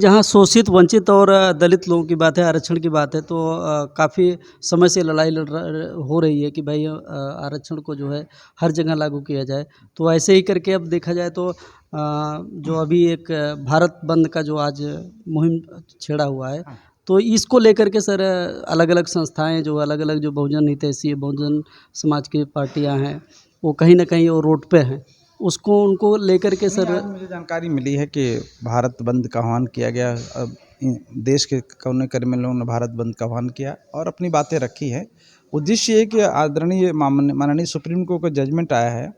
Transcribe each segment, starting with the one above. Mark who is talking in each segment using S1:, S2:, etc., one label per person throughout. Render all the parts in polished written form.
S1: जहाँ शोषित, वंचित और दलित लोगों की बात है, आरक्षण की बात है, तो काफ़ी समय से लड़ाई हो रही है कि भाई आरक्षण को जो है हर जगह लागू किया जाए। तो ऐसे ही करके अब देखा जाए तो जो अभी एक भारत बंद का जो आज मुहिम छेड़ा हुआ है, तो इसको लेकर के सर अलग-अलग संस्थाएँ जो अलग-अलग जो बहुजन हितैषी, बहुजन समाज की पार्टियाँ हैं, वो कहीं न कहीं वो रोड पे हैं। उसको उनको लेकर के
S2: नहीं,
S1: सर
S2: आज मुझे जानकारी मिली है कि भारत बंद का आह्वान किया गया। अब देश के कोने कोने में लोगों ने भारत बंद का आह्वान किया और अपनी बातें रखी है। उद्देश्य ये कि आदरणीय माननीय सुप्रीम कोर्ट का जजमेंट आया है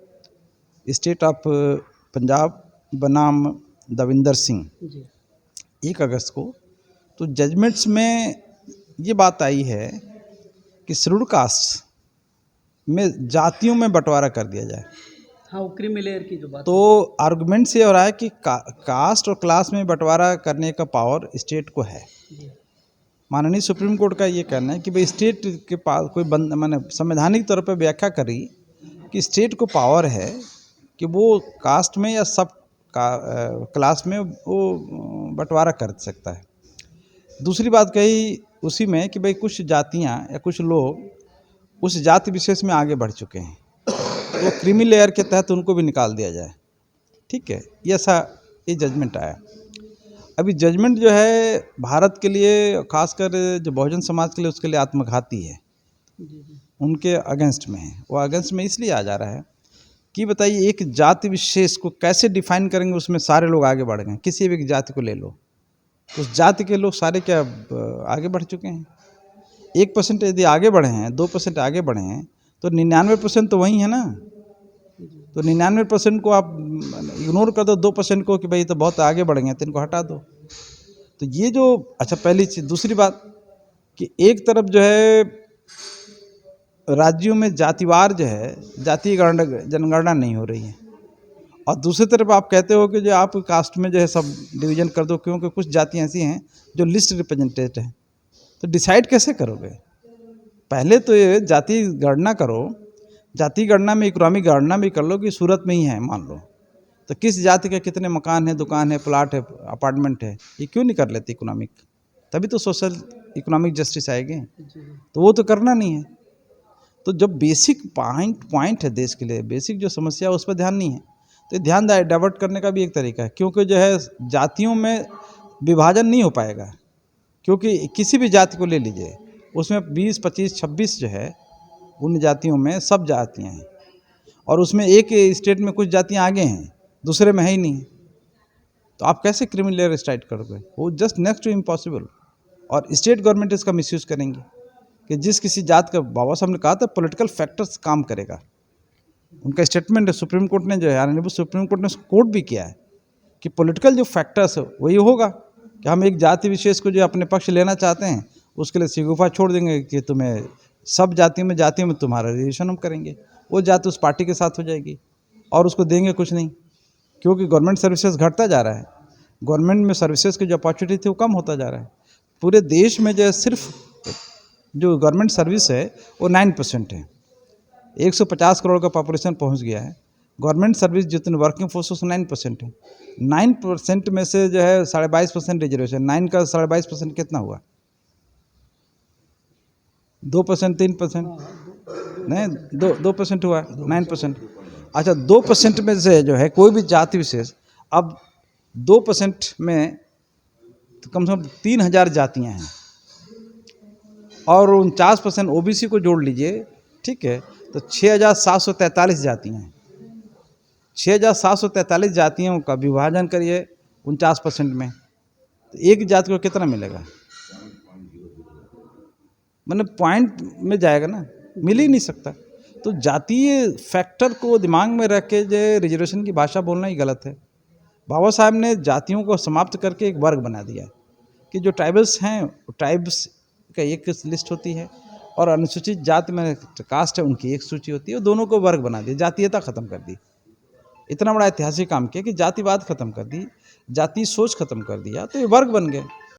S2: स्टेट ऑफ पंजाब बनाम दविंदर सिंह
S1: जी।
S2: 1 अगस्त को। तो जजमेंट्स में ये बात आई है कि शेड्यूल्ड कास्ट में जातियों में बंटवारा कर दिया जाए।
S1: हाँ, वो क्रीमी लेयर की जो बात
S2: तो आर्गुमेंट से हो रहा है कि कास्ट और क्लास में बंटवारा करने का पावर स्टेट को है।
S1: है।
S2: माननीय सुप्रीम कोर्ट का ये कहना है कि भाई स्टेट के पास कोई बंद माने संवैधानिक तौर पर व्याख्या करी कि स्टेट को पावर है कि वो कास्ट में या सब क्लास में वो बंटवारा कर सकता है। दूसरी बात कही उसी में कि भाई कुछ जातियाँ या कुछ लोग उस जाति विशेष में आगे बढ़ चुके हैं, तो क्रीमी लेयर के तहत उनको भी निकाल दिया जाए। ठीक है, ये ऐसा ये जजमेंट आया। अभी जजमेंट जो है भारत के लिए, खासकर जो बहुजन समाज के लिए, उसके लिए आत्मघाती है, उनके अगेंस्ट में है। वो अगेंस्ट में इसलिए आ जा रहा है कि बताइए एक जाति विशेष को कैसे डिफाइन करेंगे, उसमें सारे लोग आगे बढ़ गए। किसी भी जाति को ले लो, उस जाति के लोग सारे क्या आगे बढ़ चुके हैं। 1% यदि आगे बढ़े हैं, 2% आगे बढ़े हैं, तो 99% तो वही है ना। तो 99% को आप इग्नोर कर दो, 2% को कि भाई तो बहुत आगे बढ़ गए, तो इनको हटा दो। तो ये जो अच्छा पहली चीज़। दूसरी बात कि एक तरफ जो है राज्यों में जातिवार जो है जातीय जनगणना नहीं हो रही है, और दूसरी तरफ आप कहते हो कि जो आप कास्ट में जो है सब डिवीजन कर दो, क्योंकि कुछ जातियाँ ऐसी हैं जो लिस्ट रिप्रेजेंटेड हैं। तो डिसाइड कैसे करोगे? पहले तो ये जाति गणना करो, जाति गणना में इकोनॉमिक गणना भी कर लो कि सूरत में ही है मान लो, तो किस जाति के कितने मकान है, दुकान है, प्लाट है, अपार्टमेंट है, ये क्यों नहीं कर लेते इकोनॉमिक? तभी तो सोशल इकोनॉमिक जस्टिस आएगी। तो वो तो करना नहीं है। तो जब बेसिक पॉइंट है देश के लिए, बेसिक जो समस्या है उस पर ध्यान नहीं है, तो ध्यान डाइवर्ट करने का भी एक तरीका है। क्योंकि जो है जातियों में विभाजन नहीं हो पाएगा, क्योंकि किसी भी जाति को ले लीजिए, उसमें 20, 25, 26 जो है उन जातियों में सब जातियाँ हैं, और उसमें एक स्टेट में कुछ जातियाँ आगे हैं, दूसरे में है ही नहीं। तो आप कैसे क्रिमिनल लेयर स्टार्ट करोगे? वो जस्ट नेक्स्ट टू इम्पॉसिबल। और स्टेट गवर्नमेंट इसका मिसयूज़ करेंगे कि जिस किसी जात का, बाबा साहब ने कहा था पॉलिटिकल फैक्टर्स काम करेगा। उनका स्टेटमेंट है, सुप्रीम कोर्ट ने जो है ऑनरेबल सुप्रीम कोर्ट ने कोर्ट भी किया है कि पॉलिटिकल जो फैक्टर्स है वही होगा कि हम एक जाति विशेष को जो अपने पक्ष लेना चाहते हैं उसके लिए सिगुफा छोड़ देंगे कि तुम्हें सब जातियों में तुम्हारा रिलेशन हम करेंगे। वो जाति उस पार्टी के साथ हो जाएगी और उसको देंगे कुछ नहीं, क्योंकि गवर्नमेंट सर्विसेज घटता जा रहा है। गवर्नमेंट में सर्विसेज की जो अपॉर्चुनिटी थी वो कम होता जा रहा है। पूरे देश में जो है सिर्फ जो गवर्नमेंट सर्विस है वो 9% है। 150 करोड़ का पॉपुलेशन पहुंच गया है, गवर्नमेंट सर्विस जितने वर्किंग फोर्स उसमें 9% है। 9% में से जो है 22.5% रिजर्वेशन, 9 का 22.5% कितना हुआ? 2%, 3%? नहीं, 2% हुआ, 9%। अच्छा, 2% में से जो है कोई भी जाति विशेष, अब 2% में तो कम से कम 3000 जातियाँ हैं, और 49% ओबीसी को जोड़ लीजिए, ठीक है, तो 6743 जातियाँ हैं। 6743 जातियों का विभाजन करिए 49% में, तो एक जाति को कितना मिलेगा? मतलब पॉइंट में जाएगा ना, मिल ही नहीं सकता। तो जातीय फैक्टर को दिमाग में रख के जो रिजर्वेशन की भाषा बोलना ही गलत है। बाबा साहब ने जातियों को समाप्त करके एक वर्ग बना दिया कि जो ट्राइबल्स हैं, ट्राइब्स का एक लिस्ट होती है, और अनुसूचित जाति में कास्ट है उनकी एक सूची होती है, दोनों को वर्ग बना दिया, जातीयता ख़त्म कर दी। इतना बड़ा ऐतिहासिक काम किया कि जातिवाद ख़त्म कर दी, जाति सोच ख़त्म कर दिया, तो ये वर्ग बन गए।